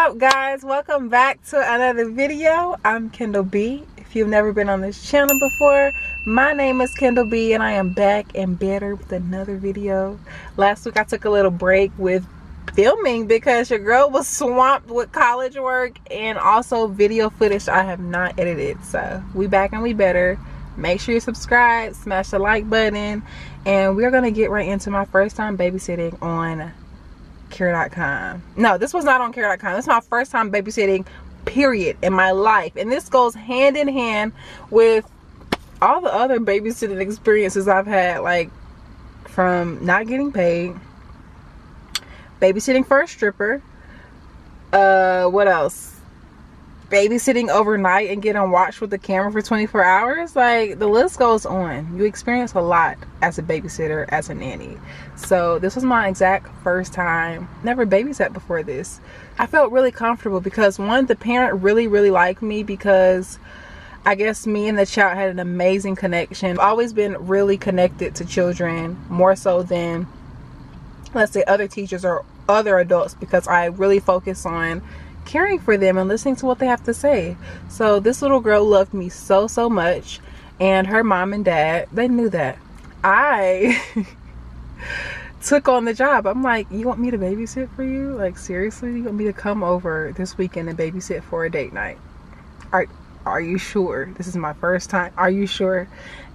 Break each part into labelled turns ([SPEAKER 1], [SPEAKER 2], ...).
[SPEAKER 1] up, guys? Welcome back to another video. I'm Kendall B. If you've never been on this channel before, my name is Kendall B and I am back and better with another video. Last week I took a little break with filming because your girl was swamped with college work and also video footage I have not edited. So we back and we better. Make sure you subscribe, smash the like button, and we're gonna get right into my first time babysitting on care.com. No, this was not on care.com. This is my first time babysitting period in my life, and this goes hand in hand with all the other babysitting experiences I've had, like from not getting paid, babysitting for a stripper, what else, babysitting overnight and getting watched with the camera for 24 hours. Like, the list goes on. You experience a lot as a babysitter, as a nanny. So this was my exact first time. Never babysat before this. I felt really comfortable because, one, the parent really liked me because I guess me and the child had an amazing connection. I've always been really connected to children, more so than, let's say, other teachers or other adults, because I really focus on caring for them and listening to what they have to say. So this little girl loved me so much, and her mom and dad, they knew that. I took on the job. I'm like, you want me to babysit for you? Like, seriously? You want me to come over this weekend and babysit for a date night? Are you sure? This is my first time. Are you sure?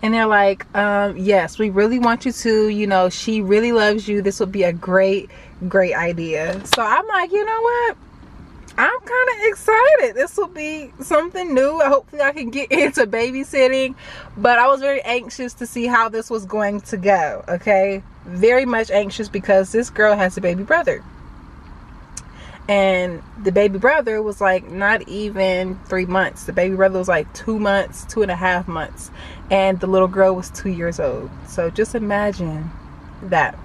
[SPEAKER 1] And they're like, yes, we really want you to. You know, she really loves you. This would be a great idea. So I'm like, you know what? I'm kind of excited. This will be something new. Hopefully I can get into babysitting. But I was very anxious to see how this was going to go. Okay? Very much anxious because this girl has a baby brother. And the baby brother was like not even 3 months. The baby brother was like 2 months, 2.5 months. And the little girl was 2 years old. So just imagine that.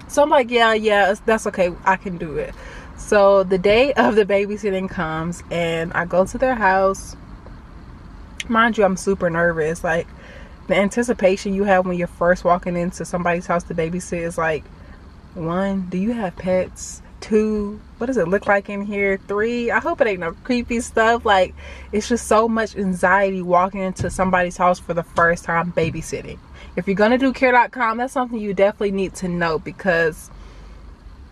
[SPEAKER 1] So I'm like, yeah, that's okay. I can do it. So the day of the babysitting comes and I go to their house. Mind you, I'm super nervous. Like, the anticipation you have when you're first walking into somebody's house to babysit is like, 1, do you have pets? 2, what does it look like in here? 3, I hope it ain't no creepy stuff. Like, it's just so much anxiety walking into somebody's house for the first time babysitting. If you're gonna do care.com, that's something you definitely need to know, because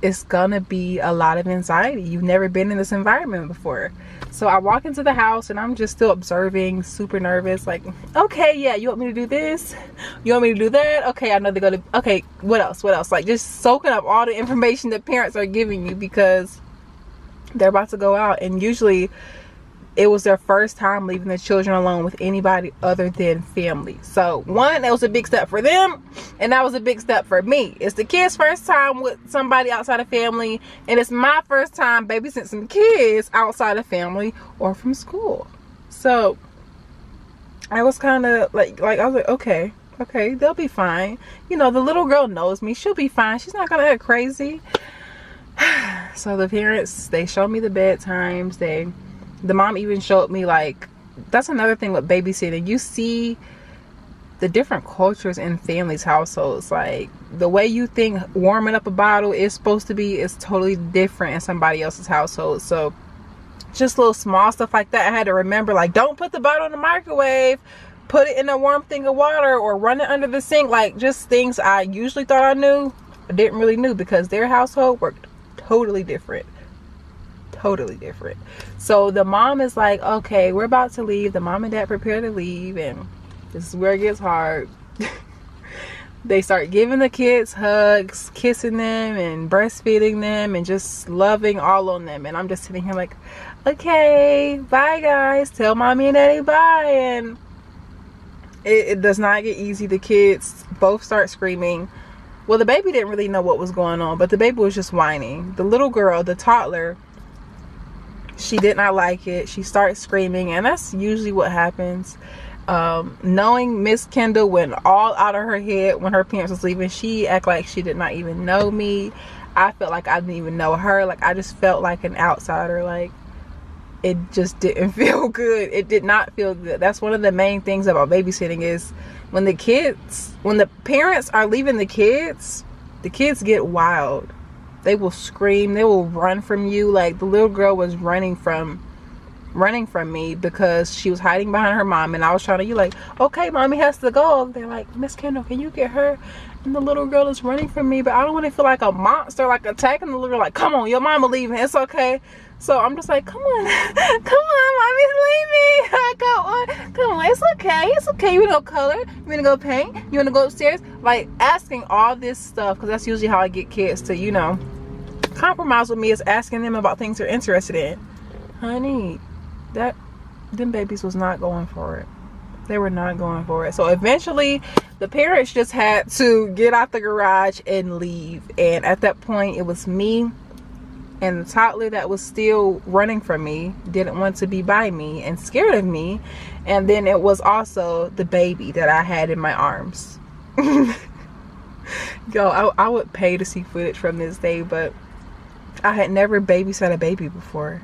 [SPEAKER 1] it's gonna be a lot of anxiety. You've never been in this environment before. So I walk into the house and I'm just still observing, super nervous. Like, okay, yeah, you want me to do this? You want me to do that? Okay, I know they're gonna, okay, what else? Like, just soaking up all the information that parents are giving you because they're about to go out. And usually it was their first time leaving the children alone with anybody other than family. So, 1, that was a big step for them, and that was a big step for me. It's the kids' first time with somebody outside of family, and it's my first time babysitting some kids outside of family or from school. So I was kind of like I was like, okay, they'll be fine. You know, the little girl knows me. She'll be fine. She's not gonna act crazy. So the parents, they showed me the bedtimes. The mom even showed me, like, that's another thing with babysitting. You see the different cultures in families' households. Like, the way you think warming up a bottle is supposed to be is totally different in somebody else's household. So just little small stuff like that I had to remember. Like, don't put the bottle in the microwave. Put it in a warm thing of water, or run it under the sink. Like, just things I usually thought I knew, I didn't really know, because their household worked totally different. So the mom is like, okay, we're about to leave. The mom and dad prepare to leave, and this is where it gets hard. They start giving the kids hugs, kissing them and breastfeeding them and just loving all on them. And I'm just sitting here like, okay, bye guys, tell mommy and daddy bye. And it does not get easy. The kids both start screaming. Well, the baby didn't really know what was going on, but the baby was just whining. The little girl, the toddler, she did not like it. She starts screaming, and that's usually what happens. Knowing Miss Kendall went all out of her head when her parents was leaving. She acted like she did not even know me. I felt like I didn't even know her. Like, I just felt like an outsider. Like, it just didn't feel good. It did not feel good. That's one of the main things about babysitting, is when the parents are leaving the kids get wild. They will scream, they will run from you. Like, the little girl was running from me because she was hiding behind her mom, and I was trying to, like, okay, mommy has to go. They're like, Miss Kendall, can you get her? And the little girl is running from me, but I don't want to feel like a monster, like attacking the little girl, like, come on, your mama leaving, it's okay. So I'm just like, come on, come on, mommy's leaving. Come on, it's okay. You wanna go color? You wanna go paint? You wanna go upstairs? Like, asking all this stuff, because that's usually how I get kids to, you know, compromise with me, is asking them about things they're interested in. Honey, them babies was not going for it. They were not going for it. So eventually the parents just had to get out the garage and leave. And at that point, it was me and the toddler that was still running from me, didn't want to be by me and scared of me. And then it was also the baby that I had in my arms. Yo, I would pay to see footage from this day, but I had never babysat a baby before.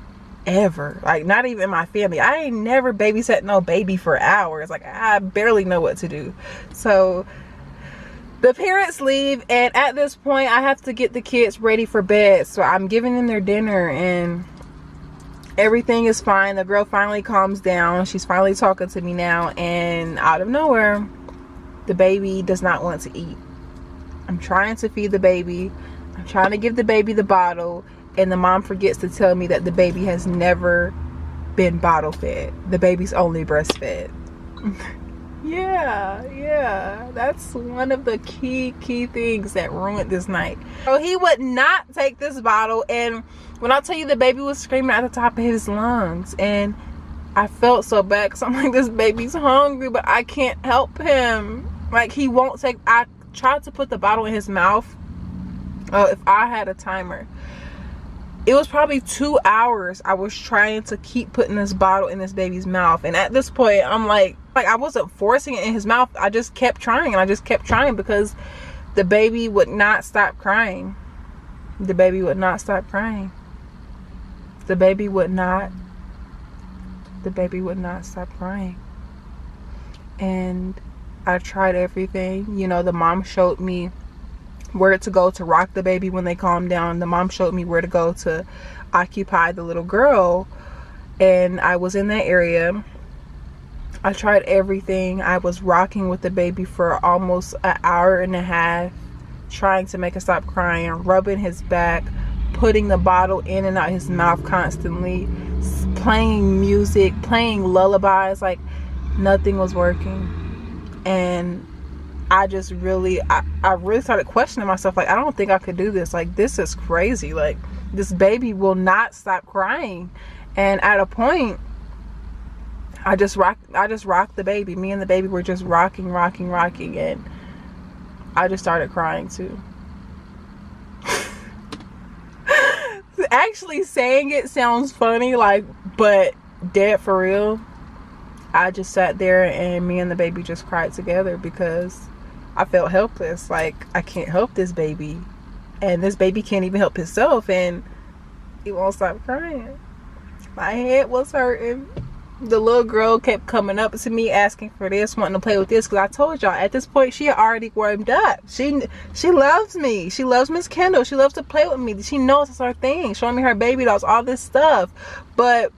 [SPEAKER 1] Ever. Like, not even my family. I ain't never babysat no baby for hours. Like, I barely know what to do. So the parents leave, and at this point I have to get the kids ready for bed. So I'm giving them their dinner and everything is fine. The girl finally calms down. She's finally talking to me now, and out of nowhere the baby does not want to eat. I'm trying to feed the baby. I'm trying to give the baby the bottle, and the mom forgets to tell me that the baby has never been bottle fed. The baby's only breastfed. yeah, that's one of the key things that ruined this night. So he would not take this bottle, and when I tell you, the baby was screaming at the top of his lungs, and I felt so bad because I'm like, this baby's hungry, but I can't help him. Like, he won't take. I tried to put the bottle in his mouth. Oh, if I had a timer, it was probably 2 hours I was trying to keep putting this bottle in this baby's mouth. And at this point, I'm like I wasn't forcing it in his mouth. I just kept trying, and I just kept trying because the baby would not stop crying. The baby would not stop crying. The baby would not stop crying. And I tried everything. You know, the mom showed me where to go to rock the baby when they calm down. The mom showed me where to go to occupy the little girl, and I was in that area. I tried everything. I was rocking with the baby for almost an hour and a half, trying to make him stop crying, rubbing his back, putting the bottle in and out his mouth constantly, playing music, playing lullabies. Like, nothing was working. And I just really, I really started questioning myself. Like, I don't think I could do this. Like, this is crazy. Like, this baby will not stop crying. And at a point, I just rocked the baby. Me and the baby were just rocking, and I just started crying too. Actually saying it sounds funny, like, but dead for real. I just sat there and me and the baby just cried together because I felt helpless. Like, I can't help this baby, and this baby can't even help himself, and he won't stop crying. My head was hurting. The little girl kept coming up to me asking for this, wanting to play with this, because I told y'all at this point she had already warmed up. She loves me. She loves Miss Kendall. She loves to play with me. She knows it's her thing, showing me her baby dolls, all this stuff. But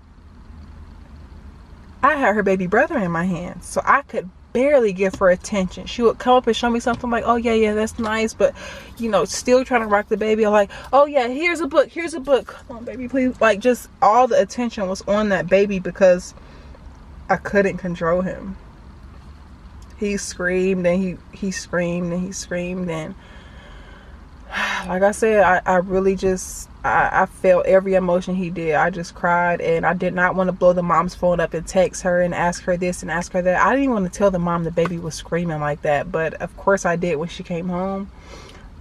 [SPEAKER 1] I had her baby brother in my hands, so I could barely give her attention. She would come up and show me something like, oh yeah, that's nice, but you know, still trying to rock the baby. I'm like, oh yeah, here's a book, come on baby, please. Like, just all the attention was on that baby because I couldn't control him. He screamed and he screamed and he screamed, and like I said, I really just I felt every emotion he did. I just cried, and I did not want to blow the mom's phone up and text her and ask her this and ask her that. I didn't even want to tell the mom the baby was screaming like that, but of course I did when she came home.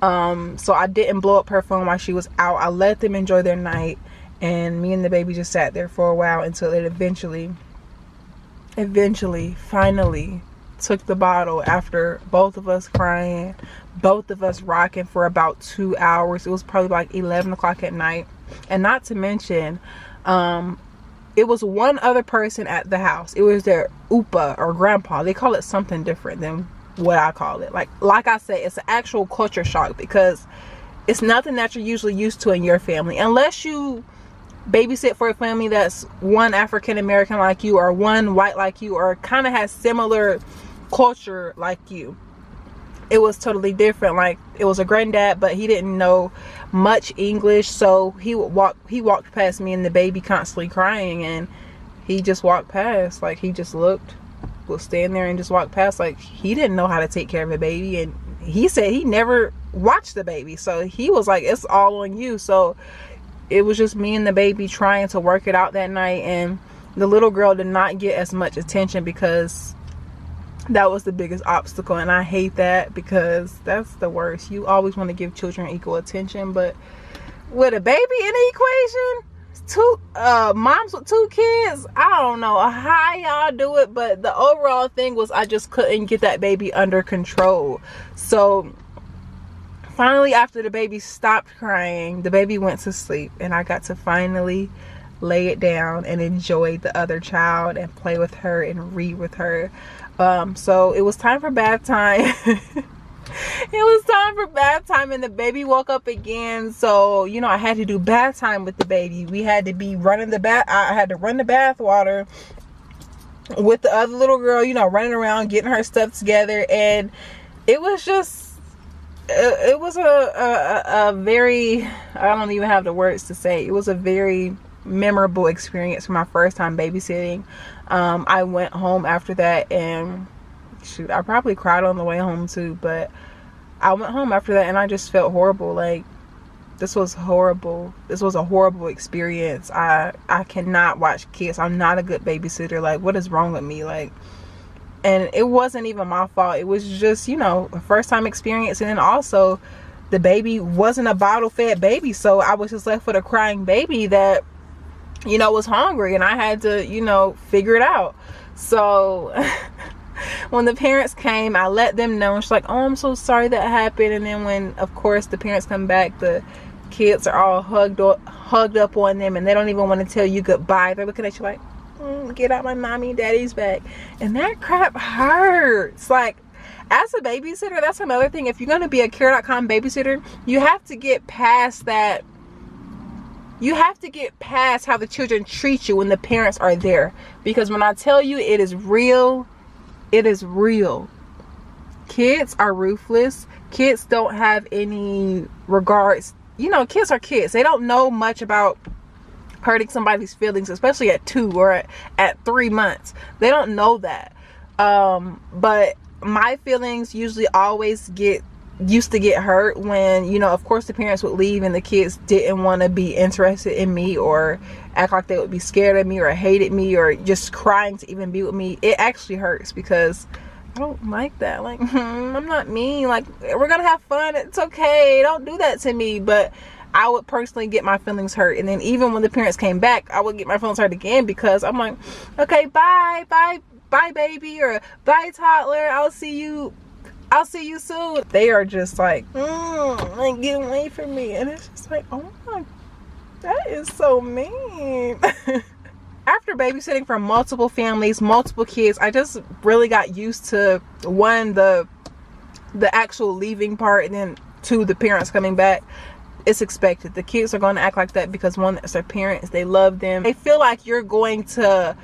[SPEAKER 1] So I didn't blow up her phone while she was out. I let them enjoy their night, and me and the baby just sat there for a while until it finally took the bottle after both of us crying, both of us rocking for about 2 hours. It was probably like 11 o'clock at night. And not to mention, it was one other person at the house. It was their Upa or grandpa. They call it something different than what I call it. Like I said, it's an actual culture shock because it's nothing that you're usually used to in your family, unless you babysit for a family that's one African American like you, or one white like you, or kind of has similar culture like you. It was totally different. Like, it was a granddad, but he didn't know much English, so he walked past me and the baby constantly crying, and he just walked past. Like, he just looked, would stand there and just walk past. Like, he didn't know how to take care of a baby, and he said he never watched the baby, so he was like, it's all on you. So it was just me and the baby trying to work it out that night, and the little girl did not get as much attention because that was the biggest obstacle. And I hate that, because that's the worst. You always want to give children equal attention, but with a baby in the equation, two moms with 2 kids, I don't know how y'all do it, but the overall thing was I just couldn't get that baby under control. So finally, after the baby stopped crying, the baby went to sleep, and I got to finally lay it down and enjoy the other child and play with her and read with her. So it was time for bath time. It was time for bath time, and the baby woke up again. So, you know, I had to do bath time with the baby. We had to be running the bath. I had to run the bath water with the other little girl, you know, running around, getting her stuff together. And it was just, it was a very, I don't even have the words to say. It was a very memorable experience for my first time babysitting. I went home after that, and shoot, I probably cried on the way home too, but I went home after that and I just felt horrible. Like, this was horrible. This was a horrible experience. I cannot watch kids. I'm not a good babysitter. Like, what is wrong with me? Like, and it wasn't even my fault. It was just, you know, a first time experience. And then also, the baby wasn't a bottle fed baby, so I was just left with a crying baby that, you know, was hungry, and I had to, you know, figure it out. So when the parents came, I let them know. She's like, oh, I'm so sorry that happened. And then when, of course, the parents come back, the kids are all hugged up on them, and they don't even want to tell you goodbye. They're looking at you like, get out, my mommy and daddy's back. And that crap hurts. Like, as a babysitter, that's another thing. If you're going to be a Care.com babysitter, you have to get past that. You have to get past how the children treat you when the parents are there. Because when I tell you, it is real. It is real. Kids are ruthless. Kids don't have any regards. You know, kids are kids. They don't know much about hurting somebody's feelings, especially at 2 or at 3 months. They don't know that. But my feelings usually always used to get hurt when, you know, of course the parents would leave and the kids didn't want to be interested in me, or act like they would be scared of me, or hated me, or just crying to even be with me. It actually hurts, because I don't like that. Like, I'm not mean. Like, we're gonna have fun. It's okay. Don't do that to me. But I would personally get my feelings hurt. And then even when the parents came back, I would get my feelings hurt again, because I'm like, okay, bye baby, or bye toddler, I'll see you soon. They are just like, like, get away from me. And it's just like, oh my, that is so mean. After babysitting for multiple families, multiple kids, I just really got used to, one, the actual leaving part, and then 2, the parents coming back. It's expected. The kids are going to act like that because, one, it's their parents. They love them. They feel like you're going to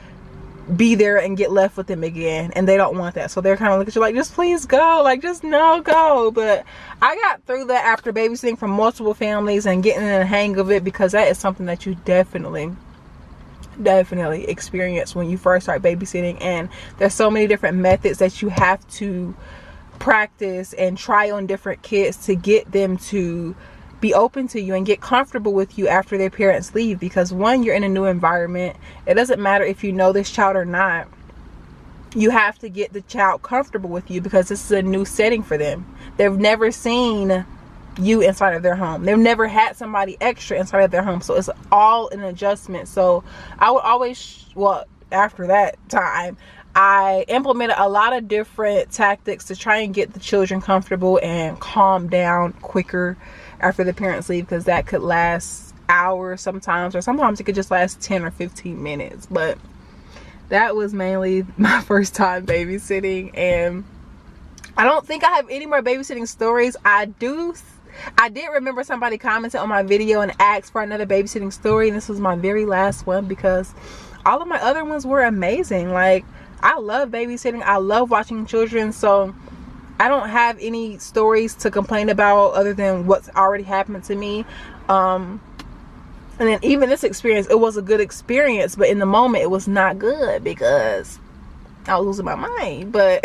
[SPEAKER 1] be there and get left with them again, and they don't want that. So they're kind of looking at you like, just please go, like, just no, go. But I got through that after babysitting for multiple families and getting in the hang of it, because that is something that you definitely experience when you first start babysitting. And there's so many different methods that you have to practice and try on different kids to get them to be open to you and get comfortable with you after their parents leave. Because, one, you're in a new environment. It doesn't matter if you know this child or not. You have to get the child comfortable with you, because this is a new setting for them. They've never seen you inside of their home. They've never had somebody extra inside of their home. So it's all an adjustment. So I would always, well, after that time, I implemented a lot of different tactics to try and get the children comfortable and calm down quicker after the parents leave, because that could last hours sometimes, or sometimes it could just last 10 or 15 minutes. But that was mainly my first time babysitting, and I don't think I have any more babysitting stories. I do I did remember somebody commented on my video and asked for another babysitting story, and this was my very last one because all of my other ones were amazing. Like, I love babysitting, I love watching children, so I don't have any stories to complain about other than what's already happened to me. And then even this experience, it was a good experience, but in the moment it was not good because I was losing my mind. But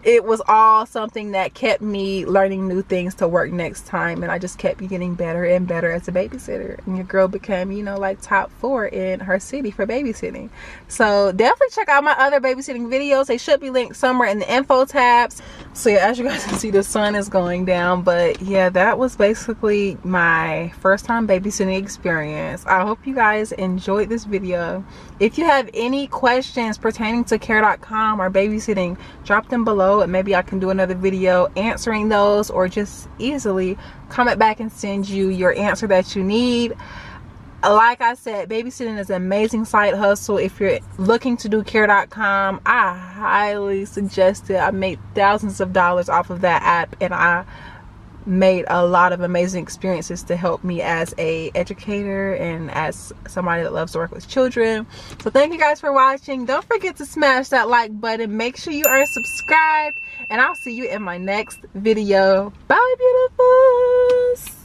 [SPEAKER 1] it was all something that kept me learning new things to work next time, and I just kept getting better and better as a babysitter, and your girl became, you know, like top 4 in her city for babysitting. So definitely check out my other babysitting videos. They should be linked somewhere in the info tabs. So yeah, as you guys can see, the sun is going down. But yeah, that was basically my first time babysitting experience. I hope you guys enjoyed this video. If you have any questions pertaining to care.com or babysitting, drop them below and maybe I can do another video answering those, or just easily comment back and send you your answer that you need. Like I said, babysitting is an amazing side hustle. If you're looking to do care.com, I highly suggest it. I made thousands of dollars off of that app, and I made a lot of amazing experiences to help me as a educator and as somebody that loves to work with children. So thank you guys for watching. Don't forget to smash that like button. Make sure you are subscribed, and I'll see you in my next video. Bye, beautifuls.